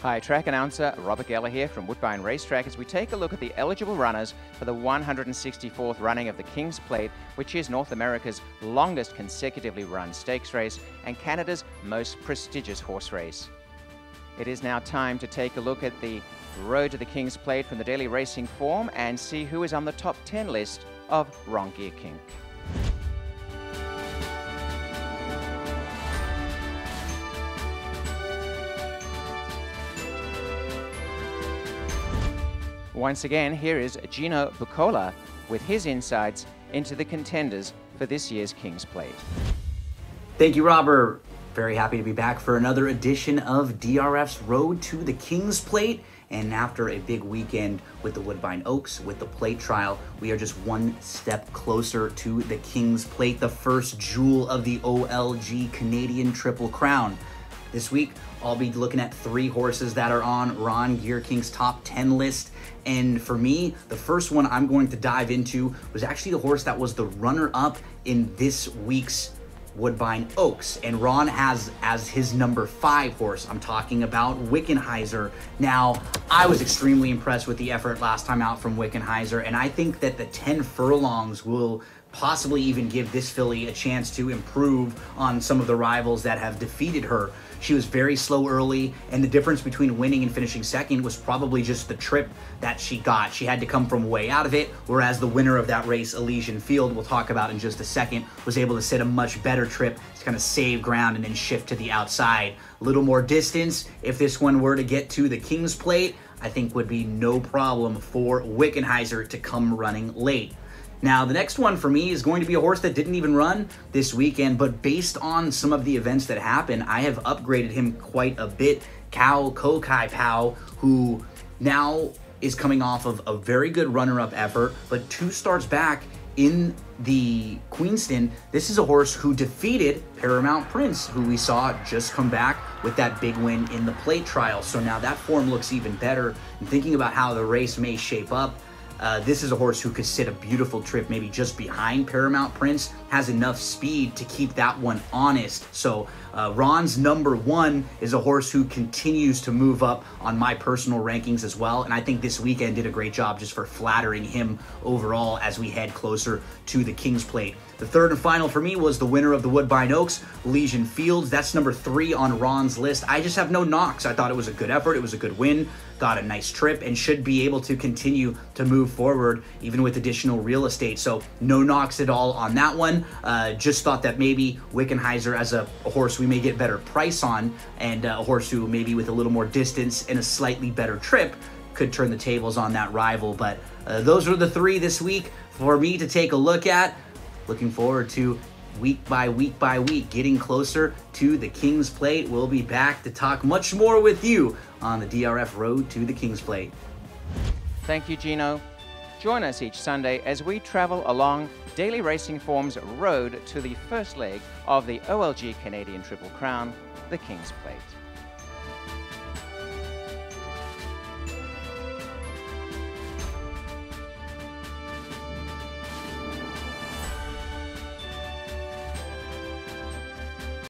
Hi, track announcer Robert Geller here from Woodbine Racetrack as we take a look at the eligible runners for the 164th running of the King's Plate, which is North America's longest consecutively run stakes race and Canada's most prestigious horse race. It is now time to take a look at the road to the King's Plate from the Daily Racing Form and see who is on the top 10 list of Ron Gear Kink. Once again, here is Gino Buccola with his insights into the contenders for this year's King's Plate. Thank you, Robert. Very happy to be back for another edition of DRF's Road to the King's Plate. And after a big weekend with the Woodbine Oaks, with the plate trial, we are just one step closer to the King's Plate, the first jewel of the OLG Canadian Triple Crown. This week, I'll be looking at 3 horses that are on Ron Gear Kink's top 10 list. And for me, the first one I'm going to dive into was actually the horse that was the runner-up in this week's Woodbine Oaks. And Ron has as his number 5 horse, I'm talking about Wickenheiser. Now, I was extremely impressed with the effort last time out from Wickenheiser, and I think that the 10 furlongs will possibly even give this filly a chance to improve on some of the rivals that have defeated her. She was very slow early, and the difference between winning and finishing second was probably just the trip that she got. She had to come from way out of it, whereas the winner of that race, Elysian Field, we'll talk about in just a second, was able to sit a much better trip to kind of save ground and then shift to the outside. A little more distance, if this one were to get to the King's Plate, I think would be no problem for Wickenheiser to come running late. Now, the next one for me is going to be a horse that didn't even run this weekend, but based on some of the events that happened, I have upgraded him quite a bit. Cow Kokai Pow, who now is coming off of a very good runner-up effort, but 2 starts back in the Queenston. This is a horse who defeated Paramount Prince, who we saw just come back with that big win in the plate trial. So now that form looks even better. And thinking about how the race may shape up, this is a horse who could sit a beautiful trip maybe just behind Paramount Prince, has enough speed to keep that one honest. So Ron's number 1 is a horse who continues to move up on my personal rankings as well, and I think this weekend did a great job just for flattering him overall as we head closer to the King's Plate. The third and final for me was the winner of the Woodbine Oaks, Elysian Fields. That's number 3 on Ron's list. I just have no knocks. I thought it was a good effort. It was a good win. Got a nice trip and should be able to continue to move forward even with additional real estate. So no knocks at all on that one. Just thought that maybe Wickenheiser as a horse we may get better price on, and a horse who maybe with a little more distance and a slightly better trip could turn the tables on that rival. But those are the 3 this week for me to take a look at. Looking forward to week by week, getting closer to the King's Plate. We'll be back to talk much more with you on the DRF Road to the King's Plate. Thank you, Gino. Join us each Sunday as we travel along Daily Racing Form's road to the first leg of the OLG Canadian Triple Crown, the King's Plate.